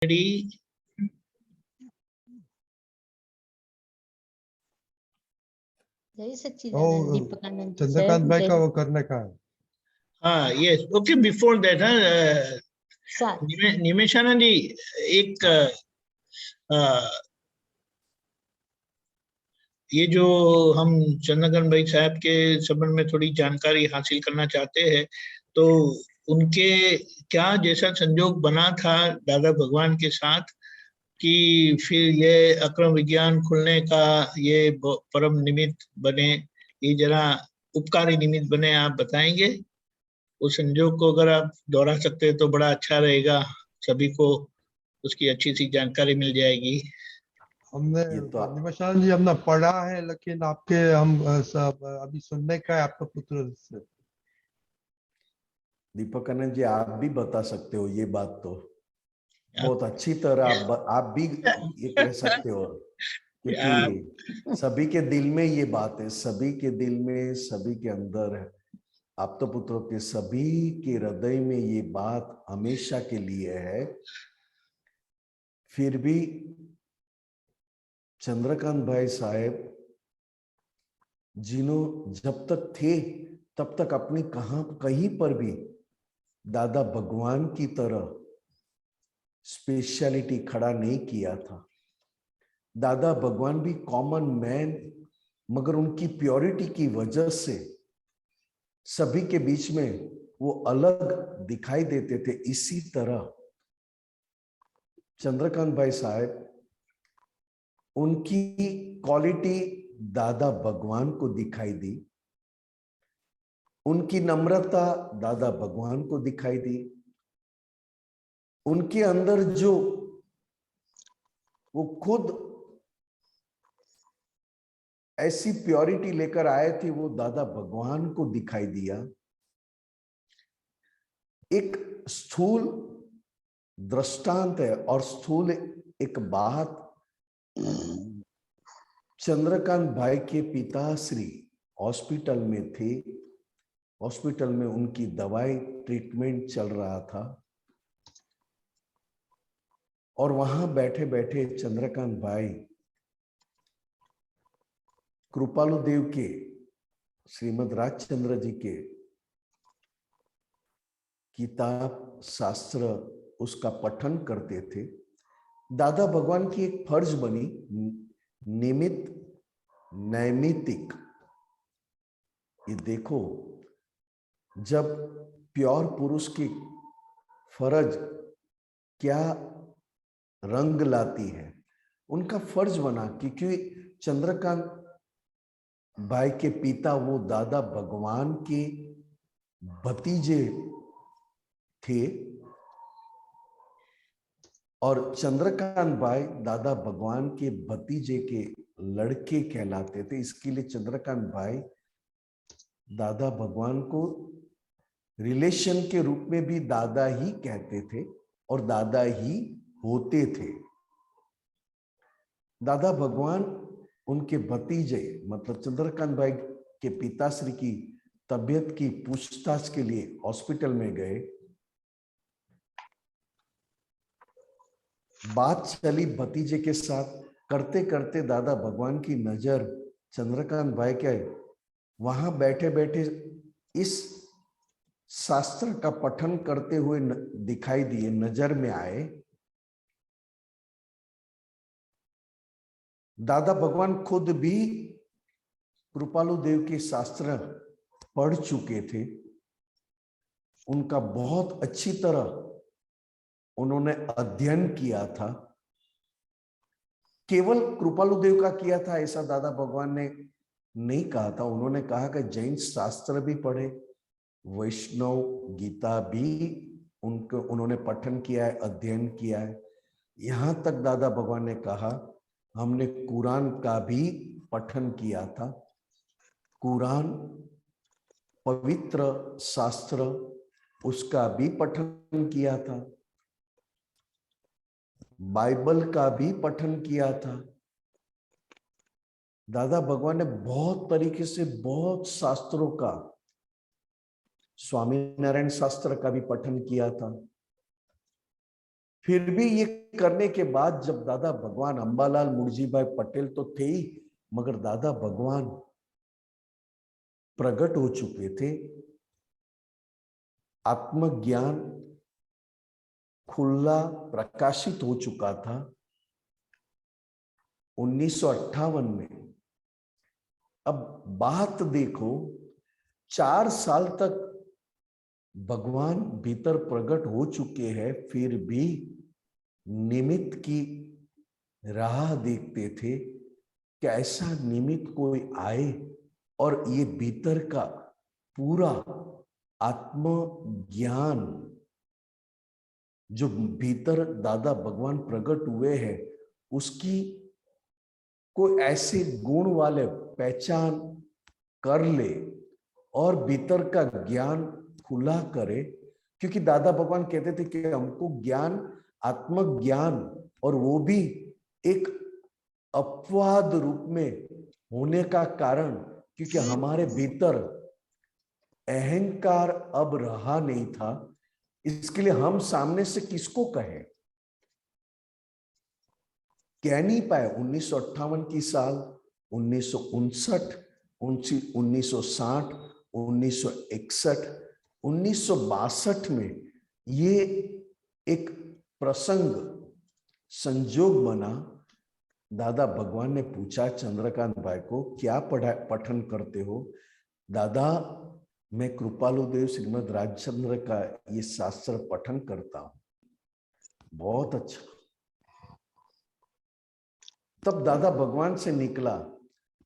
जय सच्चिदानंद दीपकानंद चंद्रकांत भाई का वो करने का है। हाँ yes okay before that Nimeshanand जी एक ये जो हम चंद्रकांत भाई साहब के संबंध में थोड़ी जानकारी हासिल करना चाहते हैं, तो उनके क्या जैसा संजोग बना था दादा भगवान के साथ कि फिर ये अक्रम विज्ञान खुलने का ये परम निमित्त बने, ये जरा उपकारी निमित्त बने, आप बताएंगे? उस संजोग को अगर आप दोहरा सकते हैं तो बड़ा अच्छा रहेगा, सभी को उसकी अच्छी सी जानकारी मिल जाएगी। हमने निमेशानंद जी हमने पढ़ा है, लेकिन आपके हम सब अभी सुनने का है आपका पुत्र से। दीपकानंद जी आप भी बता सकते हो ये बात, तो बहुत अच्छी तरह आप भी ये कह सकते हो, क्योंकि सभी के दिल में ये बात है, सभी के दिल में, सभी के अंदर है। आप तो पुत्रों के सभी के हृदय में ये बात हमेशा के लिए है। फिर भी चंद्रकांत भाई साहब जिन्हों जब तक थे तब तक अपनी कहीं पर भी दादा भगवान की तरह स्पेशलिटी खड़ा नहीं किया था। दादा भगवान भी कॉमन मैन, मगर उनकी प्योरिटी की वजह से सभी के बीच में वो अलग दिखाई देते थे। इसी तरह चंद्रकांत भाई साहब, उनकी क्वालिटी दादा भगवान को दिखाई दी, उनकी नम्रता दादा भगवान को दिखाई दी, उनके अंदर जो वो खुद ऐसी प्योरिटी लेकर आए थे वो दादा भगवान को दिखाई दिया। एक स्थूल दृष्टांत है और स्थूल एक बात, चंद्रकांत भाई के पिताश्री हॉस्पिटल में थे, हॉस्पिटल में उनकी दवाई ट्रीटमेंट चल रहा था और वहां बैठे बैठे चंद्रकांत भाई कृपालु देव के, श्रीमद राजचंद्र जी के किताब शास्त्र उसका पठन करते थे। दादा भगवान की एक फर्ज बनी निमित्त नैमितिक। ये देखो, जब प्योर पुरुष की फर्ज क्या रंग लाती है, उनका फर्ज बना क्योंकि चंद्रकांत भाई के पिता वो दादा भगवान के भतीजे थे और चंद्रकांत भाई दादा भगवान के भतीजे के लड़के कहलाते थे। इसके लिए चंद्रकांत भाई दादा भगवान को रिलेशन के रूप में भी दादा ही कहते थे और दादा ही होते थे। दादा भगवान उनके भतीजे मतलब चंद्रकांत भाई के पिताश्री की तबीयत की पूछताछ के लिए हॉस्पिटल में गए। बात चली भतीजे के साथ, करते करते दादा भगवान की नजर चंद्रकांत भाई के वहां बैठे बैठे इस शास्त्र का पठन करते हुए दिखाई दिए, नजर में आए। दादा भगवान खुद भी कृपालु देव के शास्त्र पढ़ चुके थे, उनका बहुत अच्छी तरह उन्होंने अध्ययन किया था। केवल कृपालु देव का किया था ऐसा दादा भगवान ने नहीं कहा था। उन्होंने कहा कि जैन शास्त्र भी पढ़े, वैष्णव गीता भी उन्होंने पठन किया है, अध्ययन किया है। यहां तक दादा भगवान ने कहा हमने कुरान का भी पठन किया था। कुरान पवित्र शास्त्र, उसका भी पठन किया था। बाइबल का भी पठन किया था। दादा भगवान ने बहुत तरीके से बहुत शास्त्रों का, स्वामी नारायण शास्त्र का भी पठन किया था। फिर भी ये करने के बाद जब दादा भगवान, अंबालाल मुर्जी भाई पटेल तो थे ही, मगर दादा भगवान प्रकट हो चुके थे, आत्मज्ञान खुला प्रकाशित हो चुका था। 1958 में, अब बात देखो, 4 साल तक भगवान भीतर प्रकट हो चुके हैं, फिर भी निमित्त की राह देखते थे कि ऐसा निमित्त कोई आए और ये भीतर का पूरा आत्मज्ञान जो भीतर दादा भगवान प्रकट हुए हैं, उसकी कोई ऐसे गुण वाले पहचान कर ले और भीतर का ज्ञान खुला करे। क्योंकि दादा भगवान कहते थे कि हमको ज्ञान, आत्मज्ञान, और वो भी एक अपवाद रूप में होने का कारण, क्योंकि हमारे भीतर अहंकार अब रहा नहीं था। इसके लिए हम सामने से किसको कहें, कह नहीं पाए। 1958 की साल, 1959, 1960, 1961, 1962 में ये एक प्रसंग, संजोग बना। दादा भगवान ने पूछा चंद्रकांत भाई को, क्या पठन करते हो? दादा, मैं कृपालुदेव श्रीमद राजचंद्र का ये शास्त्र पठन करता हूं। बहुत अच्छा। तब दादा भगवान से निकला,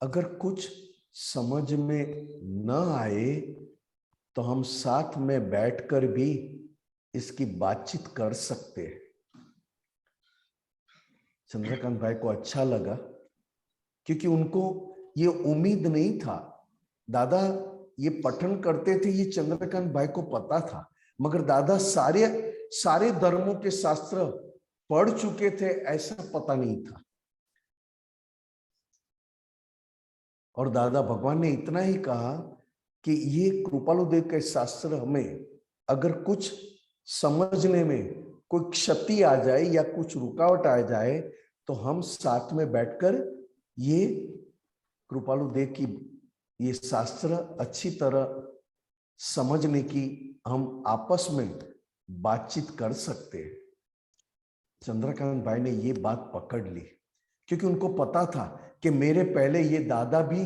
अगर कुछ समझ में न आए तो हम साथ में बैठकर भी इसकी बातचीत कर सकते हैं। चंद्रकांत भाई को अच्छा लगा, क्योंकि उनको ये उम्मीद नहीं था। दादा ये पठन करते थे, ये चंद्रकांत भाई को पता था, मगर दादा सारे धर्मों के शास्त्र पढ़ चुके थे ऐसा पता नहीं था। और दादा भगवान ने इतना ही कहा कि ये कृपालुदेव के शास्त्र हमें अगर कुछ समझने में कोई क्षति आ जाए या कुछ रुकावट आ जाए तो हम साथ में बैठकर ये कृपालुदेव की ये शास्त्र अच्छी तरह समझने की हम आपस में बातचीत कर सकते हैं। चंद्रकांत भाई ने ये बात पकड़ ली, क्योंकि उनको पता था कि मेरे पहले ये दादा भी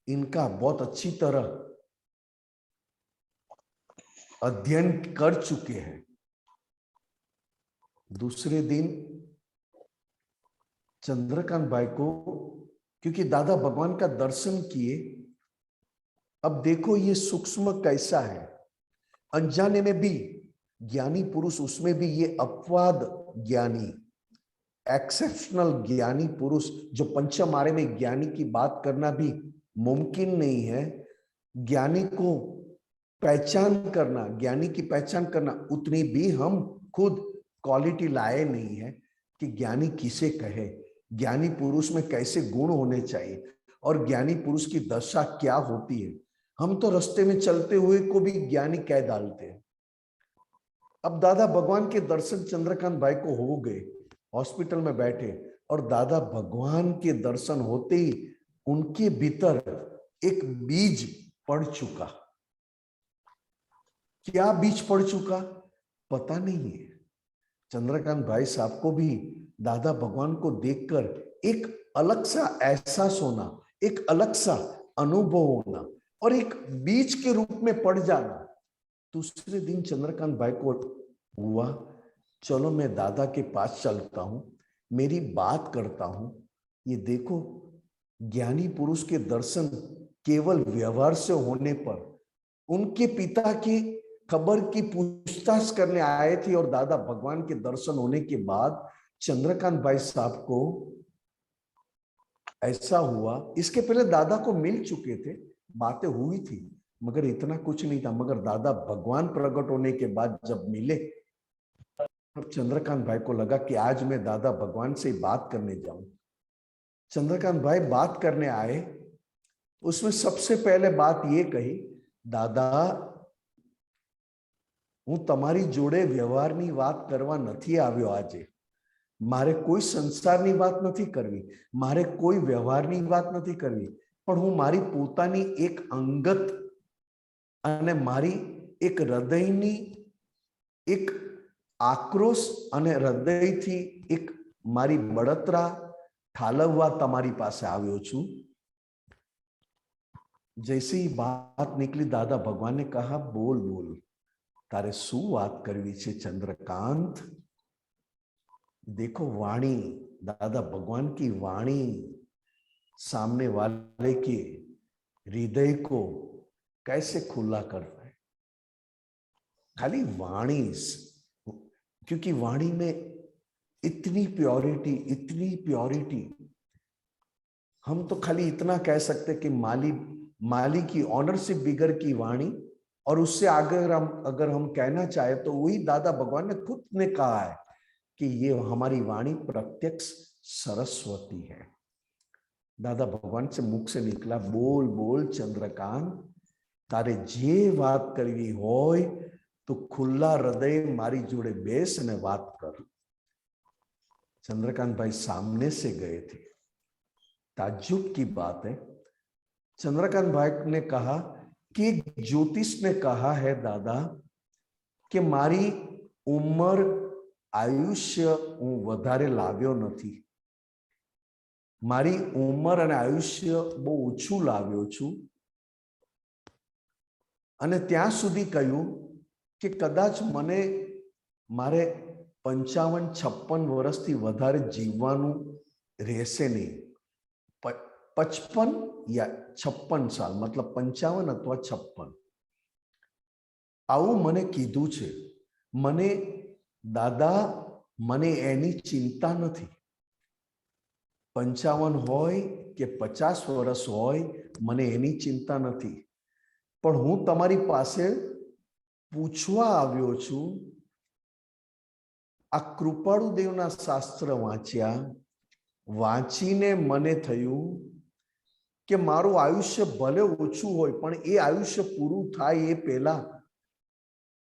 इनका बहुत अच्छी तरह अध्ययन कर चुके हैं। दूसरे दिन चंद्रकांत भाई को, क्योंकि दादा भगवान का दर्शन किए, अब देखो ये सूक्ष्म कैसा है, अनजाने में भी ज्ञानी पुरुष, उसमें भी ये अपवाद ज्ञानी, एक्सेप्शनल ज्ञानी पुरुष, जो पंचमारे में ज्ञानी की बात करना भी मुमकिन नहीं है। ज्ञानी को पहचान करना, ज्ञानी की पहचान करना, उतनी भी हम खुद क्वालिटी लाए नहीं है कि ज्ञानी किसे कहे, ज्ञानी पुरुष में कैसे गुण होने चाहिए और ज्ञानी पुरुष की दशा क्या होती है। हम तो रास्ते में चलते हुए को भी ज्ञानी कह डालते हैं। अब दादा भगवान के दर्शन चंद्रकांत भाई को हो गए, हॉस्पिटल में बैठे, और दादा भगवान के दर्शन होते ही उनके भीतर एक बीज पड़ चुका। क्या बीज पड़ चुका पता नहीं है। चंद्रकांत भाई साहब को भी दादा भगवान को देखकर एक अलग सा एहसास होना, एक अलग सा अनुभव होना और एक बीज के रूप में पड़ जाना। दूसरे दिन चंद्रकांत भाई को हुआ, चलो मैं दादा के पास चलता हूं, मेरी बात करता हूं। ये देखो, ज्ञानी पुरुष के दर्शन केवल व्यवहार से होने पर, उनके पिता की खबर की पूछताछ करने आए थे और दादा भगवान के दर्शन होने के बाद चंद्रकांत भाई साहब को ऐसा हुआ। इसके पहले दादा को मिल चुके थे, बातें हुई थी, मगर इतना कुछ नहीं था। मगर दादा भगवान प्रकट होने के बाद जब मिले, तब चंद्रकांत भाई को लगा कि आज मैं दादा भगवान से बात करने जाऊं। चंद्रकांत भाई बात करने आए, उसमें सबसे पहले बात ये कही, दादा હું તમારી જોડે વ્યવહારની વાત કરવા નથી આવ્યો આજે. મારે કોઈ સંસારની વાત નથી કરવી, મારે કોઈ વ્યવહારની વાત નથી કરવી, પણ હું મારી પોતાની એક અંગત અને મારી એક હૃદયની એક આક્રોશ અને હૃદયથી એક મારી બળતરા ઠાલવવા તમારી પાસે આવ્યો છું. जैसे ही बात निकली दादा भगवान ने कहा बोल बोल तारे शू बात करवी छे चंद्रकांत. देखो वाणी, दादा भगवान की वाणी सामने वाले के हृदय को कैसे खुला करता है. खाली वाणी, क्योंकि वाणी में इतनी प्योरिटी. हम तो खाली इतना कह सकते कि माली की ऑनरशिप बिगर की वाणी, और उससे आगे अगर हम कहना चाहे तो वही दादा भगवान ने खुद ने कहा है कि ये हमारी वाणी प्रत्यक्ष सरस्वती है. दादा भगवान से मुख से निकला बोल बोल चंद्रकांत, तारे जे बात करवी होय तो खुला हृदय मारी जोड़े बेस ने बात कर. चंद्रकांत भाई सामने से गए थे. ताज्जुब की बात है, चंद्रकांत भाई ने कहा कि ज्योतिष ने कहा है दादा कि मारी उम्र आयुष्य हूँ वधारे लाव्यो नथी, मारी उम्र अने आयुष्य बहु ओछुं लाव्यो छुं. अने त्यां सुधी कह्युं कि कदाच मने मारे 55-56 वर्षथी वधारे जीववानुं रहेशे नहीं. 55 या 56 साल मतलब 55 अथवा 56 आवुं मने कीधुं छे. मने दादा मने एनी चिंता नथी. 55 होय के 50 वर्ष होय मने एनी चिंता नथी. पण हूँ तमारी पासे पूछवा आव्यो छुं. आ कृपाळु देवना शास्त्र वांच्या, वांचीने मने थयुं कि मारू आयुष्य भले ओछुं होय पण ए आयुष्य पूरुं थाय ए पहेला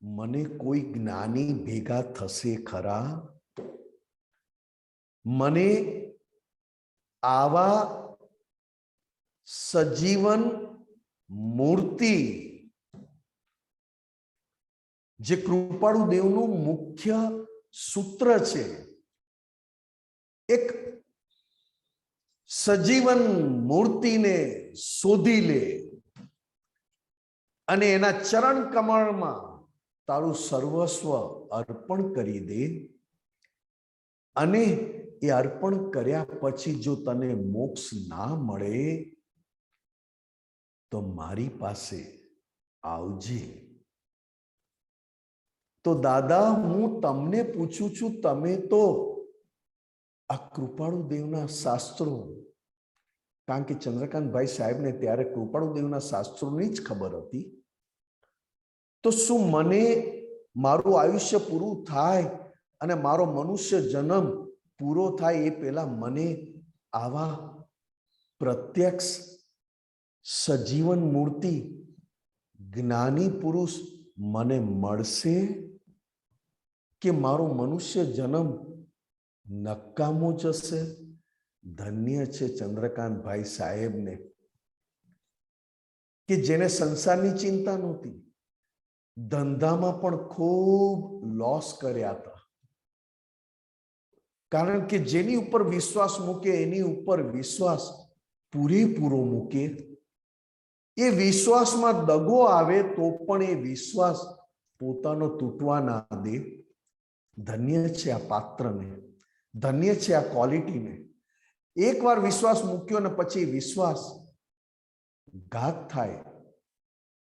मने कोई ज्ञानी भेगा थशे खरा. मने आवा सजीवन मूर्ति जे कृपाळु देवनुं मुख्य सूत्र छे, एक सजीवन मूर्ति ने शोधी ले अने एना चरण कमल में तारू सर्वस्व अर्पण करी दे. अने ए अर्पण कर्या पछी जो तने मोक्ष ना मळे तो मारी पासे आवजे. तो दादा हूँ तमने पूछूं छूं, तमे तो आ कृपाळु देवना शास्त्रों, कारण के चंद्रकांत भाई साहेब ने त्यारे कृपाळु देवना शास्त्रोनी ज खबर हती, तो शू मने मारू आयुष्य पूरुं थाय अने मारो मनुष्य जन्म पूरो थाय ए पहेला मने आवा प्रत्यक्ष सजीवन मूर्ति ज्ञानी पुरुष मने मळशे कि मारो मनुष्य जन्म नकामो जशे. धन्य छे चंद्रकांत भाई साहेब ने कि जेने संसारनी चिंता नहोती, धंधामां पण खूब लॉस कर्या था. कारण के जेनी उपर विश्वास मूके एनी उपर विश्वास पूरेपूरो मूके. ए विश्वास में दगो आवे तो पण ए विश्वास पोतानो तूटवा ना दे. धन्य छे आ पात्र ने, धन्य छे आ क्वॉलिटी ने. एक बार विश्वास मूक्यो ने पछी विश्वास घात थाय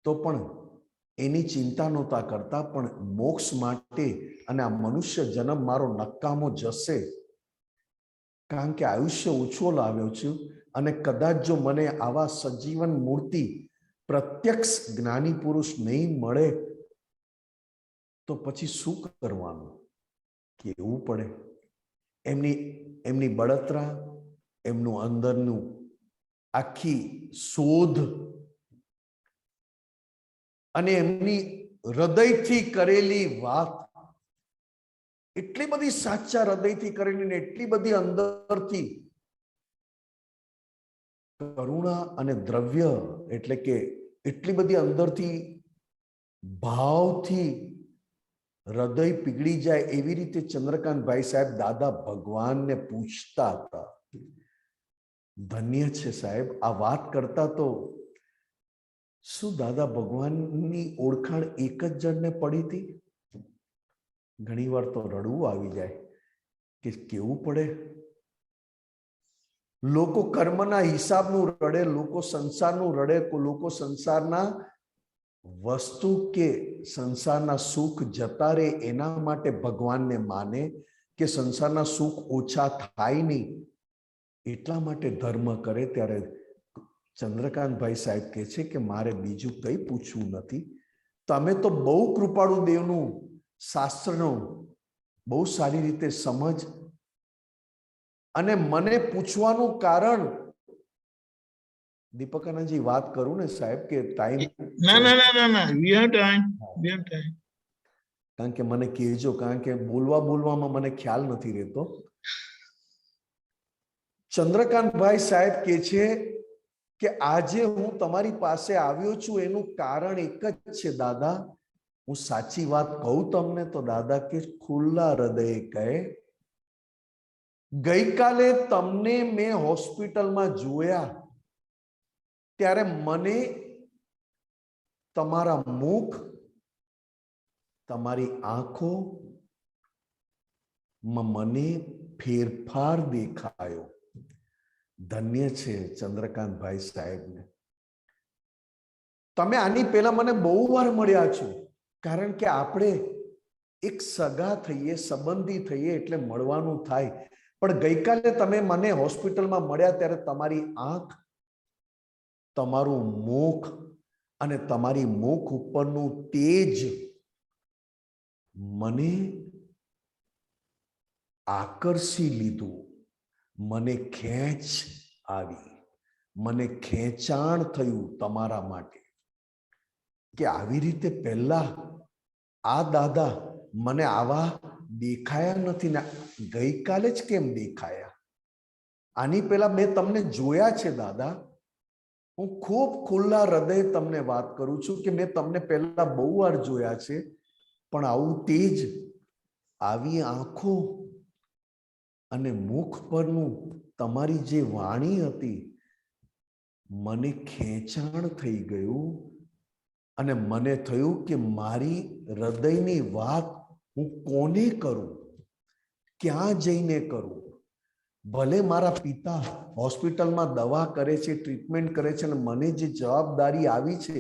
तो पण एनी चिंता नहोता करता, पण मोक्ष माटे अने आ मनुष्य जन्म मारो नकामो जशे कारण के आयुष्य ओछो लाव्यो छुं अने कदाच जो मने आवा सजीवन मूर्ति प्रत्यक्ष ज्ञानी पुरुष नहीं मळे तो पछी शू करवानुं. केवुं पड़े. एमनी बळतरा, एमनुं अंदरनुं आखी शोध अने एमनी હૃદયથી કરેલી વાત, એટલી બધી સાચા હૃદયથી કરેલી ને એટલી બધી અંદરથી કરુણા અને દ્રવ્ય, એટલે કે એટલી બધી અંદરથી ભાવથી હૃદય પીગળી જાય એવી રીતે ચંદ્રકાંતભાઈ સાહેબ દાદા ભગવાનને પૂછતા હતા. ધન્ય છે સાહેબ. આ વાત કરતા તો શું દાદા ભગવાનની ઓળખાણ એક જ જણને પડી હતી? ઘણી વાર તો રડવું આવી જાય કે કેવું પડે. લોકો કર્મના હિસાબનું રડે, લોકો સંસારનું રડે, લોકો સંસારના વસ્તુ કે સંસારના સુખ જતા રહે એના માટે ભગવાનને માને કે સંસારના સુખ ઓછા થાય નહીં એટલા માટે ધર્મ કરે. ત્યારે ચંદ્રકાંતભાઈ સાહેબ કહે છે કે મારે બીજું કંઈ પૂછવું નથી. તમે તો બહુ કૃપાળુ દેવનું શાસ્ત્રનો બહુ સારી રીતે સમજ, અને મને પૂછવાનું કારણ, દીપકાનંદજી વાત કરું ને સાહેબ કે ટાઈમ ના we have time. કારણ કે મને કહેજો, કારણ કે બોલવામાં મને ખ્યાલ નથી રહેતો. ચંદ્રકાંતભાઈ સાહેબ કહે છે કે આજે હું તમારી પાસે આવ્યો છું એનું કારણ એક જ છે દાદા. હું સાચી વાત કહું તમને તો દાદા કે ખુલ્લા હૃદયે કહે, ગઈકાલે તમને મેં હોસ્પિટલમાં જોયા ત્યારે મને તમારા મુખ, તમારી આંખો મને ફેરફાર દેખાયો. ધન્ય છે ચંદ્રકાંતભાઈ સાહેબને. તમે આની પહેલા મને બહુ વાર મળ્યા છો, કારણ કે આપણે એક સગા થઈએ, સંબંધી થઈએ એટલે મળવાનું થાય. પણ ગઈકાલે તમે મને હોસ્પિટલમાં મળ્યા ત્યારે તમારી આંખ, તમારું મુખ અને તમારી મુખ ઉપરનું તેજ મને આકર્ષી લીધું. મને ખેંચ આવી, મને ખેંચાણ થયું તમારા માટે કે આવી રીતે પહેલા આ દાદા મને આવા દેખાયા નથી ને ગઈકાલે જ કેમ દેખાયા? આની પહેલા મેં તમને જોયા છે દાદા. હું ખૂબ ખુલ્લા હૃદયે તમને વાત કરું છું કે મેં તમને પહેલા બહુ વાર જોયા છે, પણ આવું તેજ, આવી આંખો અને મુખ પરનું તમારી જે વાણી હતી મને ખેંચાણ થઈ ગયું. અને મને થયું કે મારી હૃદયની વાત હું કોને કરું, ક્યાં જઈને કરું? ભલે મારા પિતા હોસ્પિટલમાં દવા કરે છે, ટ્રીટમેન્ટ કરે છે, અને મને જે જવાબદારી આવી છે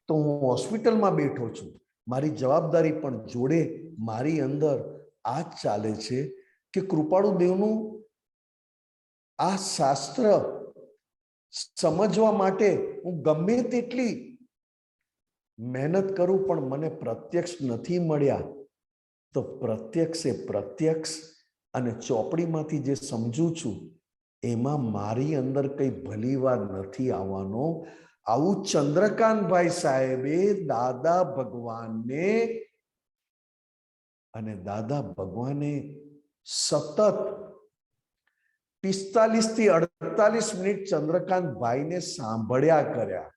તો હું હોસ્પિટલમાં બેઠો છું, મારી જવાબદારી, પણ જોડે મારી અંદર આ જ ચાલે છે કે કૃપાળુ દેવનું આ શાસ્ત્ર સમજવા માટે હું ગમે તેટલી મહેનત કરું પણ મને પ્રત્યક્ષ નથી મળ્યા. તો પ્રત્યક્ષ એ પ્રત્યક્ષ, અને ચોપડીમાંથી જે સમજું છું એમાં મારી અંદર કઈ ભલીવાર નથી આવવાનો. આવું ચંદ્રકાંતભાઈ સાહેબે દાદા ભગવાનને, અને દાદા ભગવાને સતત 45 થી 48 મિનિટ ચંદ્રકાંતભાઈને સાંભળ્યા કર્યા.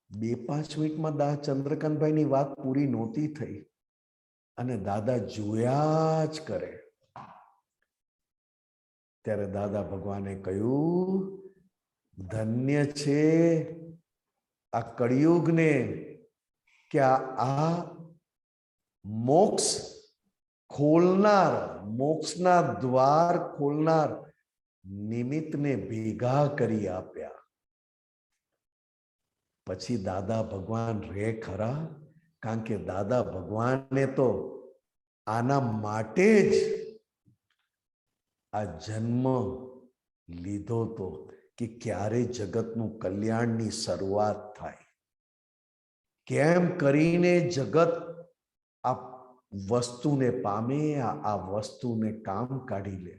2-5 મિનિટમાં ચંદ્રકાંતભાઈની વાત પૂરી નહોતી થઈ અને દાદા જોયા જ કરે. ત્યારે દાદા ભગવાને કહ્યું, ધન્ય છે આ કળિયુગને કે આ મોક્ષ ખોલનાર, મોક્ષના દ્વાર ખોલનાર નિમિત્તને ભેગા કરી આપ્યા. પછી દાદા ભગવાન રે ખરા? કારણ કે દાદા ભગવાનને તો આના માટે જ આ જન્મ લીધો તો કે ક્યારે જગતનું કલ્યાણની શરૂઆત થાય, કેમ કરીને જગત આ વસ્તુને પામે, આ વસ્તુને કામ કાઢી લે.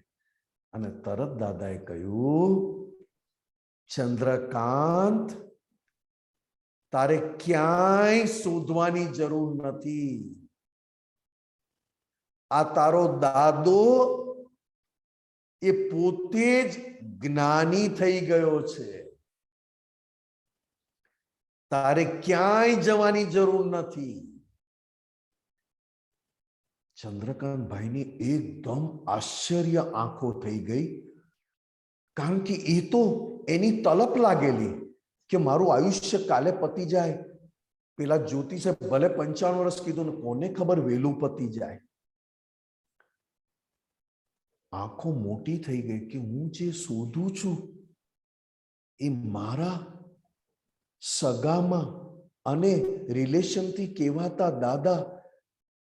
અને તરત દાદાએ કહ્યું, ચંદ્રકાંત તારે ક્યાંય શોધવાની જરૂર નથી. આ તારો દાદો એ પોતે જ જ્ઞાની થઈ ગયો છે. તારે ક્યાંય જવાની જરૂર નથી. ચંદ્રકાંતભાઈની એકદમ આશ્ચર્ય આંખો થઈ ગઈ, કારણ કે એ તો એની તલપ લાગેલી કે મારું આયુષ્ય કાલે પતી જાય. પેલા જ્યોતિષે ભલે 55 વર્ષ કીધું ને કોને ખબર વેલું પતી જાય. આંખો મોટી થઈ ગઈ કે હું જે શોધું છું એ મારા સગામાં અને રિલેશનથી કહેવાતા દાદા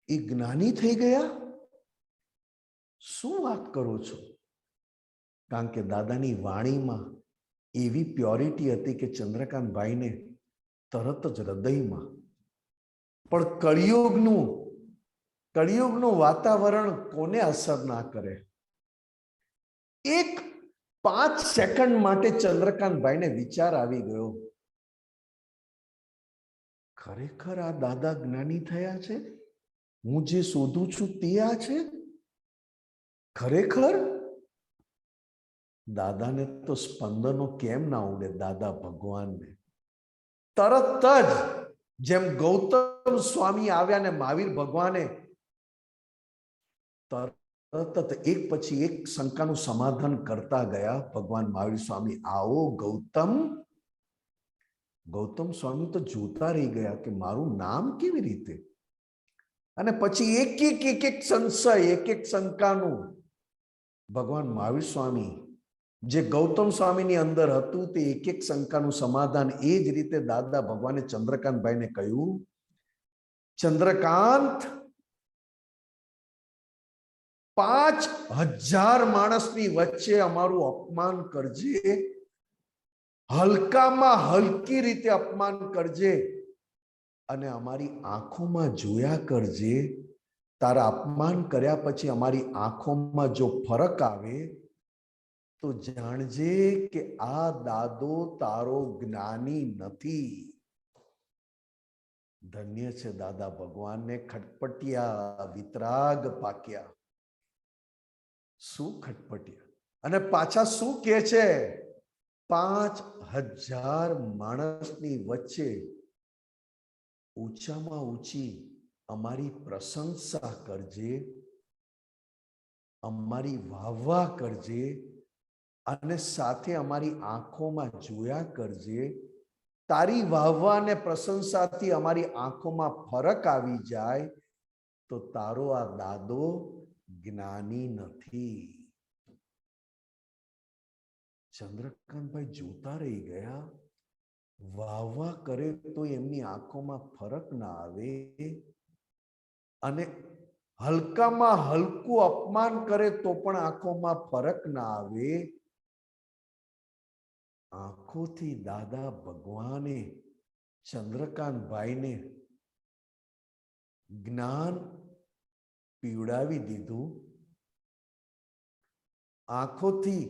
એ જ્ઞાની થઈ ગયા. શું વાત કરો છો? કારણ કે દાદાની વાણીમાં એવી પ્યોરિટી હતી કે ચંદ્રકાંતભાઈને તરત જ હૃદયમાં. પણ કળિયુગનું વાતાવરણ કોને અસર ના કરે? 5 સેકન્ડ માટે ચંદ્રકાંતભાઈને વિચાર આવી ગયો, ખરેખર આ દાદા જ્ઞાની થયા છે? હું જે શોધું છું તે આ છે ખરેખર? દાદાને તો સ્પંદનો કેમ ના ઉડે? દાદા ભગવાનને તરત જ જેમ ગૌતમ સ્વામી આવ્યા ને મહાવીર ભગવાને તરત એક પછી એક શંકાનું સમાધાન કરતા ગયા. ભગવાન મહાવીર સ્વામી, આવો ગૌતમ. ગૌતમ સ્વામી તો જોતા રહી ગયા કે મારું નામ કેવી રીતે, અને પછી એક સંશય, એક શંકાનું ભગવાન મહાવીર સ્વામી જે ગૌતમ સ્વામીની અંદર હતું તે એક શંકાનું સમાધાન એ જ રીતે દાદા ભગવાને ચંદ્રકાંતભાઈને કહ્યું, ચંદ્રકાંત 5000 માણસની વચ્ચે અમારું અપમાન કરજે, હલકામાં હલકી રીતે અપમાન કરજે અને અમારી આંખોમાં જોયા કરજે. તારા અપમાન કર્યા પછી અમારી આંખોમાં જો ફરક આવે તો જાણજે કે આ દાદો તારો જ્ઞાની નથી. ધન્ય છે દાદા ભગવાનને ખટપટિયા વિતરાગ પાક્યા. શું ખટપટિયા? અને પાછા શું કહે છે? 5000 માણસની વચ્ચે ઊંચામાં ઊંચી અમારી પ્રશંસા કરજે, અમારી વાહવાહ કરજે અને સાથે અમારી આંખોમાં જોયા કરજે. તારી વાહવાહ અને પ્રશંસાથી અમારી આંખોમાં ફરક આવી જાય તો તારો આ દાદો જ્ઞાની નથી. ચંદ્રકાંતભાઈ જોતા રહી ગયા. વાહવાહ કરે તો એમની આંખોમાં ફરક ના આવે, અને હલકામાં હલકું અપમાન કરે તો પણ આંખોમાં ફરક ના આવે. આંખોથી દાદા ભગવાને ચંદ્રકાંતભાઈને જ્ઞાન પીવડાવી દીધું. આંખોથી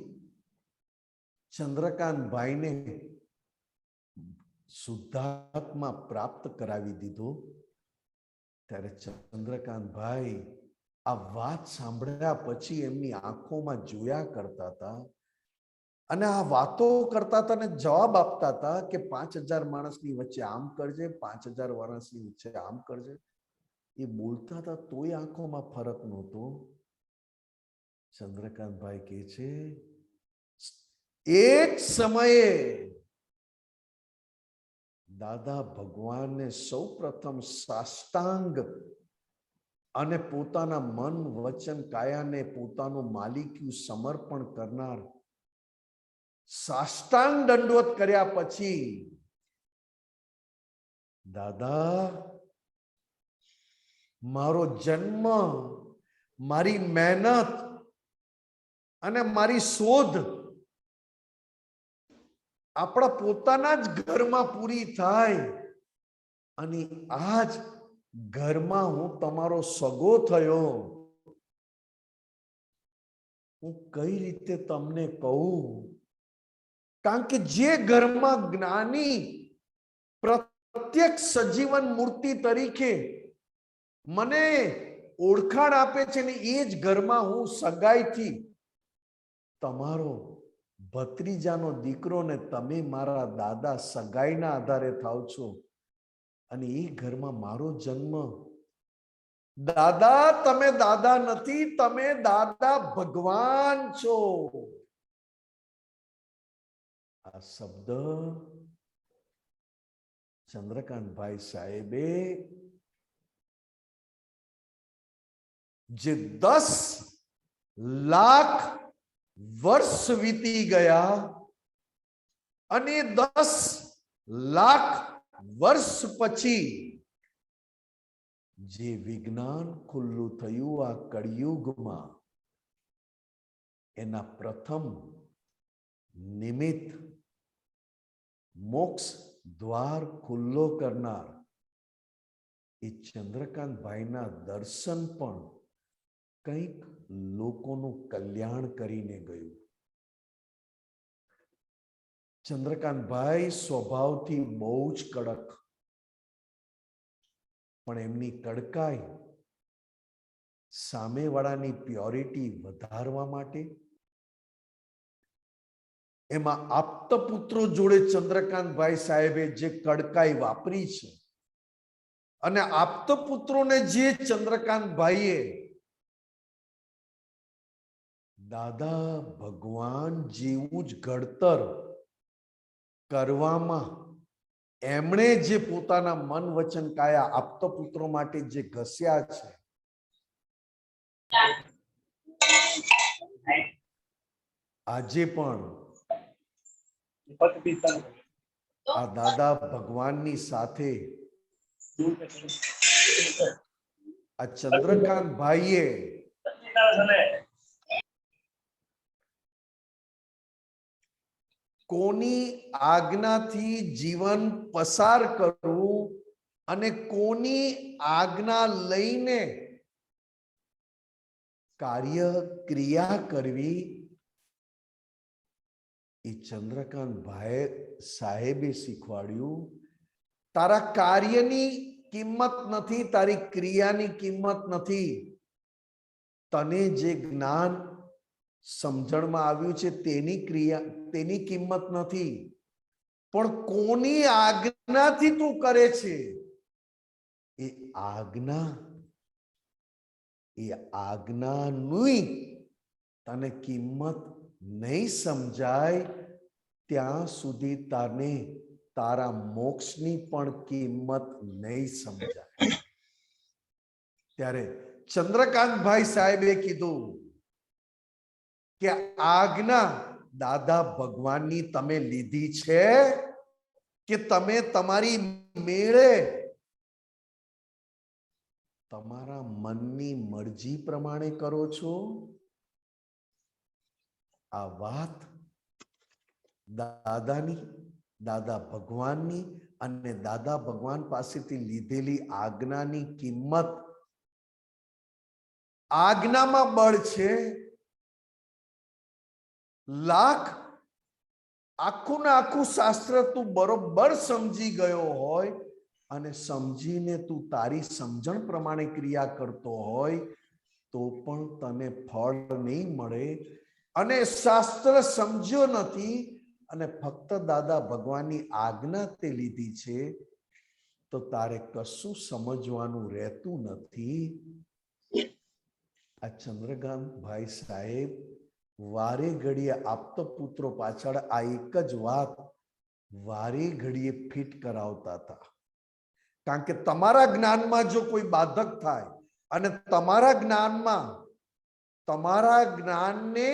ચંદ્રકાંતભાઈને શુદ્ધાત્મા પ્રાપ્ત કરાવી દીધો. ત્યારે ચંદ્રકાંતભાઈ આ વાત સાંભળ્યા પછી એમની આંખોમાં જોયા કરતા હતા અને આ વાતો કરતા હતા ને જવાબ આપતા હતા કે 5000 માણસની વચ્ચે આમ કરજે, 5000 માણસની વચ્ચે આમ કરજે. એ બોલતા હતા તોય આંખોમાં ફરક નહોતો. ચંદ્રકાંતભાઈ કહે છે, એક સમયે દાદા ભગવાનને સૌ પ્રથમ સાષ્ટાંગ અને પોતાના મન વચન કાયાને પોતાનું માલિકીયું સમર્પણ કરનાર સાષ્ટાંગ દંડવત કર્યા પછી દાદા મારો જન્મ, મારી મહેનત અને મારી શોધ આપણા પોતાના જ ઘરમાં પૂરી થાય અને આજ ઘરમાં હું તમારો સગો થયો. હું કઈ રીતે તમને કહું? કારણ કે જે ઘરમાં જ્ઞાની પ્રત્યક્ષ સજીવન મૂર્તિ તરીકે મને ઓળખાણ આપે છે ને એ જ ઘરમાં હું સગાઈથી તમારો ભત્રીજાનો દીકરો ને તમે મારા દાદા સગાઈના આધારે થાવ છો અને એ ઘરમાં મારો જન્મ. દાદા તમે દાદા નથી, તમે દાદા ભગવાન છો. આ શબ્દ ચંદ્રકાંતભાઈ સાહેબે જે 10 લાખ વર્ષ વીતી ગયા અને 10 લાખ વર્ષ પછી જે વિજ્ઞાન ખુલ્લું થયું આ કળિયુગમાં, એના પ્રથમ નિમિત્ત મોક્ષ દ્વાર ખુલ્લો કરનાર એ ચંદ્રકાંતભાઈના દર્શન પણ કંઈક લોકોનું કલ્યાણ કરીને ગયું. ચંદ્રકાંતભાઈ સ્વભાવથી બહુ જ કડક, પણ એમની કડકાઈ સામેવાળાની પ્યોરિટી વધારવા માટે, એમાં આપ્તપુત્રો જોડે ચંદ્રકાંતભાઈ સાહેબે જે કડકાઈ વાપરી છે અને આપ્તપુત્રોને જે ચંદ્રકાંતભાઈએ દાદા ભગવાન જેવું જ ઘડતર કરવામાં એમણે જે પોતાના મન વચન કાયા આપ્તપુત્રો માટે જે ઘસ્યા છે, આજે પણ આ દાદા ભગવાનની સાથે આ ચંદ્રકાંતભાઈએ કોની આજ્ઞાથી જીવન પસાર કરવું અને કોની આજ્ઞા લઈને કાર્ય ક્રિયા કરવી, એ ચંદ્રકાંતભાઈ સાહેબે શીખવાડ્યું. તારા કાર્યની કિંમત નથી, તારી ક્રિયાની કિંમત નથી. તને જે જ્ઞાન સમજણમાં આવ્યું છે તેની ક્રિયા, તેની કિંમત નથી, પણ કોની આજ્ઞાથી તું કરે છે એ આજ્ઞાની તને કિંમત નહીં સમજાય ત્યાં સુધી તને તારા મોક્ષની પણ કિંમત નહીં સમજાય. ત્યારે ચંદ્રકાંતભાઈ સાહેબે કીધું કે આજ્ઞા દાદા ભગવાનની તમે લીધી છે કે તમે તમારી મેળે તમારા મનની મરજી પ્રમાણે કરો છો? આ વાત દાદાની, દાદા ભગવાનની અને દાદા ભગવાન પાસેથી લીધેલી આજ્ઞાની કિંમત, આજ્ઞામાં બળ છે. લાખ આખું ને આખું શાસ્ત્ર તું બરોબર સમજી ગયો હોય અને સમજીને તું તારી સમજણ પ્રમાણે ક્રિયા કરતો હોય તો પણ તને ફળ નહીં મળે. અને શાસ્ત્ર સમજ્યો નથી અને ફક્ત દાદા ભગવાનની આજ્ઞા તે લીધી છે તો તારે કશું સમજવાનું રહેતું નથી. આ ચંદ્રકાંતભાઈ સાહેબ વારે ઘડીએ આપ્તપુત્રો પાછળ આ એક જ વાત વારે ઘડીએ ફિટ કરાવતા હતા. કારણ કે તમારા જ્ઞાનમાં જો કોઈ બાધક થાય અને તમારા જ્ઞાનને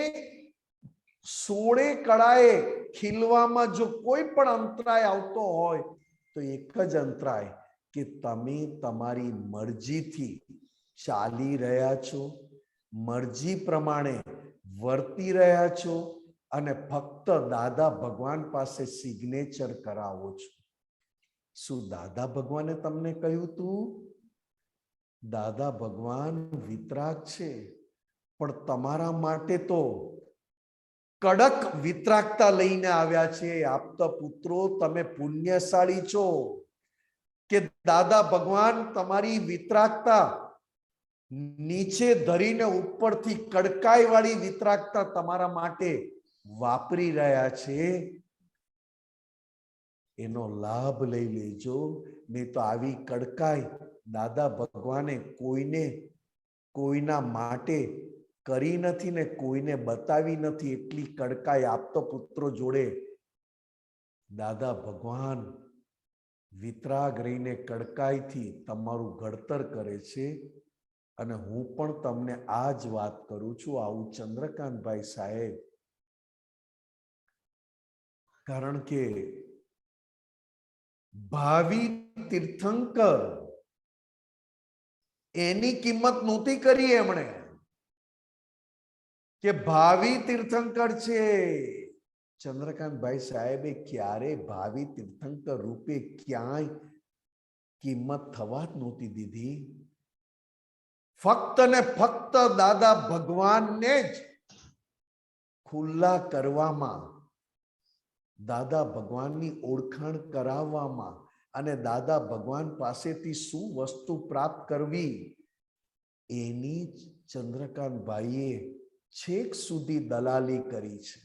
16 કળાએ ખીલવામાં જો કોઈ પણ અંતરાય આવતો હોય તો એક જ અંતરાય કે તમે તમારી મરજીથી ચાલી રહ્યા છો, મરજી પ્રમાણે વર્તી રહ્યા છો અને ફક્ત દાદા ભગવાન પાસે સિગ્નેચર કરાવો છો. શું દાદા ભગવાને તમને કહ્યું તું? દાદા ભગવાન વિતરાગ છે, પણ તમારા માટે તો કડક વિતરાગતા લઈને આવ્યા છે. આપતા પુત્રો, તમે પુણ્યશાળી છો. કે દાદા ભગવાન તમારી વિતરાગતા નીચે ધરીને ઉપરથી કડકાઈ વાળી વિતરાગતા તમારા માટે વાપરી રહ્યા છે, એનો લાભ લઈ લેજો. નહીં તો આવી કડકાઈ દાદા ભગવાને કોઈને કોઈના માટે કરી નથી ને કોઈને બતાવી નથી. એટલી કડકાઈ આપતો પુત્રો જોડે દાદા ભગવાન વિતરાગ રહીને કડકાઈથી તમારું ઘડતર કરે છે. અને હું પણ તમને આ જ વાત કરું છું. આવું ચંદ્રકાંતભાઈ સાહેબ, કારણ કે ભાવિ તીર્થંકર એની કિંમત નહોતી કરી એમણે કે ભાવિ તીર્થંકર છે. ચંદ્રકાંતભાઈ સાહેબે ક્યારે ભાવિ તીર્થંકર રૂપે ક્યાંય કિંમત થવા જ નહોતી દીધી. ફક્ત ને ફક્ત દાદા ભગવાનને જ ખુલ્લા કરવામાં, દાદા ભગવાનની ઓળખાણ કરાવવામાં અને દાદા ભગવાન પાસેથી શું વસ્તુ પ્રાપ્ત કરવી એની ચંદ્રકાંતભાઈએ છેક સુધી દલાલી કરી છે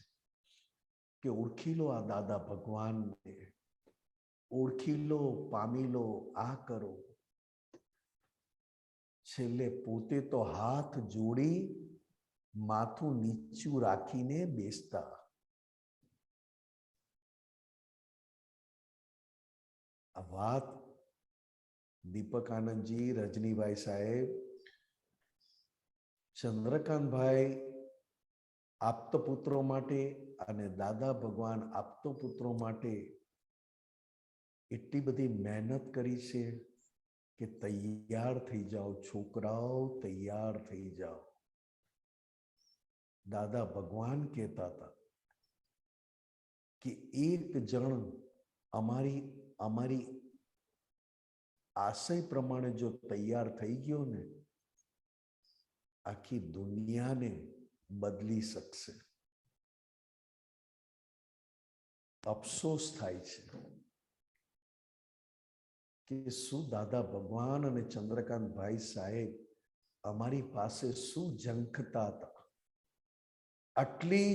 કે ઓળખી લો આ દાદા ભગવાનને, ઓળખી લો, પામી લો, આ કરો. છેલ્લે પોતે તો હાથ જોડી માથું નીચું રાખીને બેસતા. આ વાત દીપક આનંદજી, રજનીભાઈ સાહેબ, ચંદ્રકાંતભાઈ આપતો પુત્રો માટે અને દાદા ભગવાન આપતો પુત્રો માટે એટલી બધી મહેનત કરી છે કે તૈયાર થઈ જાઓ છોકરાઓ, તૈયાર થઈ જાઓ. દાદા ભગવાન કહેતા હતા કે એક જણ અમારી આશય પ્રમાણે જો તૈયાર થઈ ગયો ને, આખી દુનિયાને બદલી શકશે. અફસોસ થાય છે કે શું દાદા ભગવાન અને ચંદ્રકાંતભાઈ સાહેબ અમારી પાસે શું ઝંખતા હતા. આટલી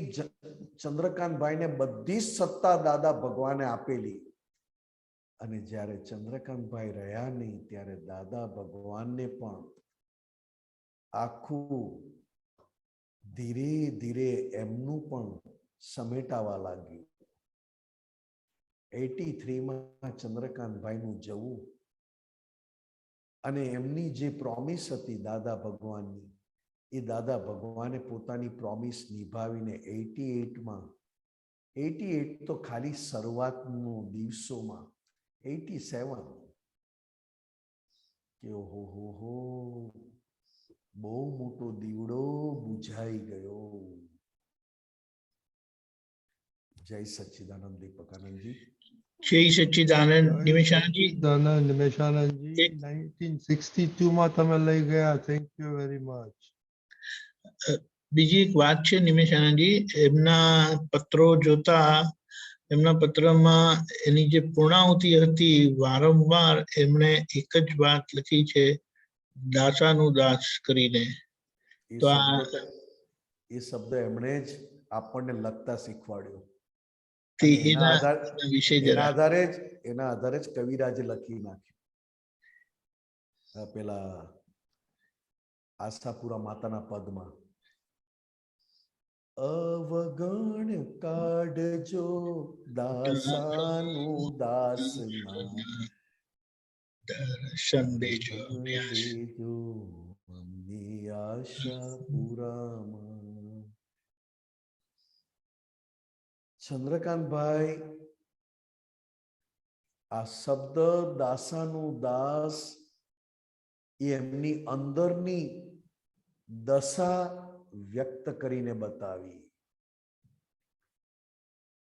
ચંદ્રકાંતભાઈને બધી સત્તા દાદા ભગવાને આપેલી અને જ્યારે ચંદ્રકાંતભાઈ રહ્યા નહીં ત્યારે દાદા ભગવાનને પણ આખું ધીરે ધીરે એમનું પણ સમેટાવા લાગ્યું. 83માં ચંદ્રકાંતભાઈનું જવું અને એમની જે પ્રોમિસ હતી દાદા ભગવાનની, એ દાદા ભગવાને પોતાની પ્રોમિસ નિભાવીને 88 તો ખાલી શરૂઆતનો દિવસોમાં 87 કે ઓહો બહુ મોટો દીવડો બુઝાઈ ગયો. જય સચ્ચિદાનંદ દીપક આનંદજી. જય સચ્ચિદાનંદ નિમેશાનંદજી. 1962 માં તમે લઈ ગયા. Thank you very much. બીજી એક વાત છે નિમેશાનંદજી, એમના પત્રો જોતા એમના પત્રમાં એની જે પૂર્ણાહુતિ હતી વારંવાર એમણે એક જ વાત લખી છે, દાસાનું દાસ કરીને. તો એ શબ્દ એમણે જ આપણને લખતા શીખવાડ્યો. એના વિશે એના આધારે જ કવિરાજે લખી નાખ્યું. પેલા આસ્થાપુરા માતાના પદમાં અવગણ કાઢજો દાસાનું દાસના દર્શન દેજો અમની આશાપુરામાં. ચંદ્રકાંતભાઈ આ શબ્દ દાસાનું દાસ એ એમની અંદરની દશા વ્યક્ત કરીને બતાવી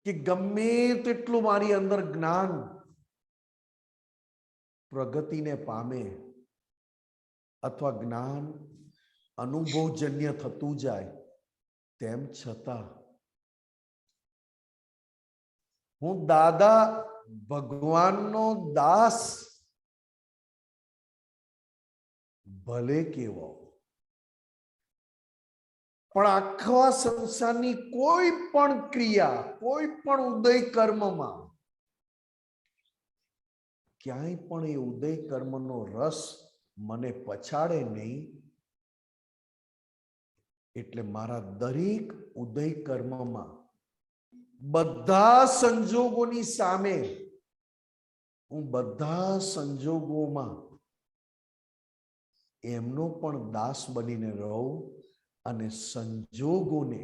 કે ગમે તેટલું મારી અંદર જ્ઞાન પ્રગતિને પામે અથવા જ્ઞાન અનુભવજન્ય થતું જાય, તેમ છતાં હું દાદા ભગવાનનો દાસ ભલે કેવો, પણ આખા સંસારની કોઈ પણ ક્રિયા, કોઈ પણ ઉદય કર્મમાં ક્યાંય પણ એ ઉદય કર્મનો રસ મને પછાડે નહીં. એટલે મારા દરેક ઉદય કર્મમાં બધા સંજોગોની સામે હું બધા સંજોગોમાં એમનો પણ દાસ બનીને રહું અને સંજોગોને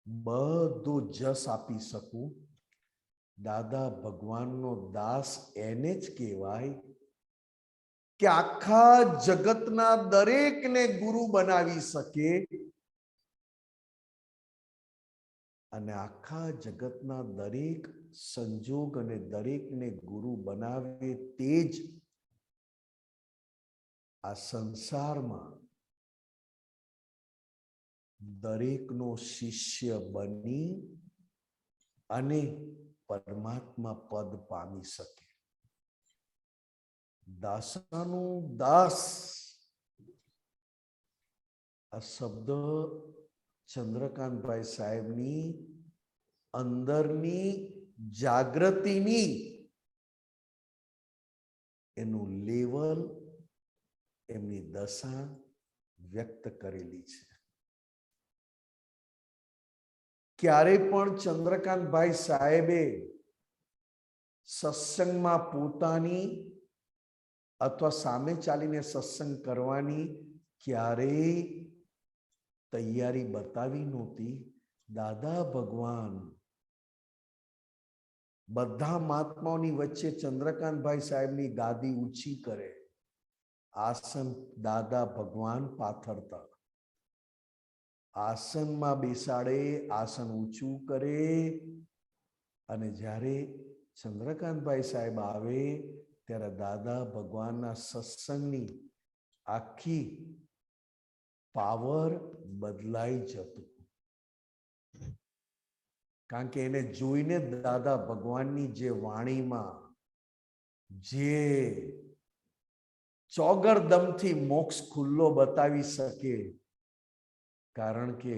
બધો જસ આપી શકું. દાદા ભગવાનનો દાસ એને જ કહેવાય કે આખા જગતના દરેકને ગુરુ બનાવી શકે અને આખા જગતના દરેક સંજોગ અને દરેકને ગુરુ બનાવે તે જ આ સંસારમાં દરેકનો શિષ્ય બની અને પરમાત્મા પદ પામી શકે. દાસાનું દાસ આ શબ્દ ચંદ્રકાંતભાઈ સાહેબની અંદરની જાગૃતિની એનું લેવલ, એમની દશા વ્યક્ત કરેલી છે. ક્યારે પણ ચંદ્રકાંતભાઈ સાહેબે સત્સંગમાં પોતાની અથવા સામે ચાલીને સત્સંગ કરવાની ક્યારેય તૈયારી બતાવી નહોતી. દાદા ભગવાન બધા મહાત્માઓની વચ્ચે ચંદ્રકાંતભાઈ સાહેબની ગાદી ઊંચી કરે, આસન દાદા ભગવાન પાથરતા, આસનમાં બેસાડે, આસન ઊંચું કરે અને જ્યારે ચંદ્રકાંતભાઈ સાહેબ આવે ત્યારે દાદા ભગવાનના સત્સંગની આખી પાવર બદલાઈ જતું. કારણ કે એને જોઈને દાદા ભગવાનની જે વાણીમાં જે ચોગરદમથી મોક્ષ ખુલ્લો બતાવી શકે, કારણ કે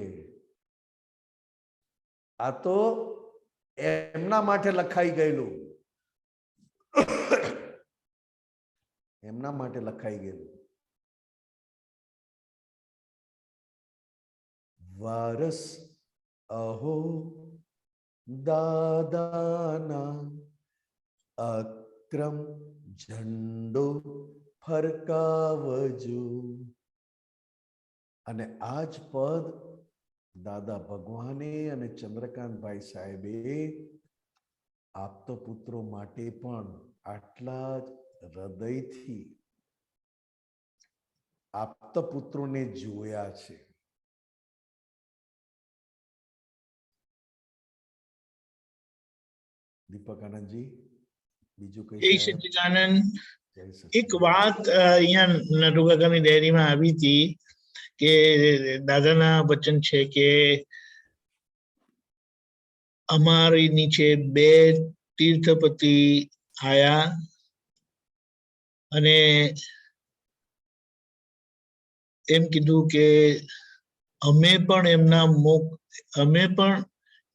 આ તો એમના માટે લખાઈ ગયેલું, એમના માટે લખાઈ ગયેલું. વારસ અહો દાદાના અક્રમ ઝંડો ફરકાવજો. અને આ જ પદ દાદા ભગવાને અને ચંદ્રકાંતભાઈ સાહેબે આપતો પુત્રો માટે પણ આટલા જ હૃદયથી આપતા પુત્રોને જોયા છે. દીપક આનંદજી, બીજું કઈ? જય સચ્ચિદાનંદ. એક વાત અહીંયા નટુકાકાની ડાયરીમાં આવી હતી કે દાદાના વચન છે કે અમારી નીચે 2 તીર્થપતિ આયા અને એમ કીધું કે અમે પણ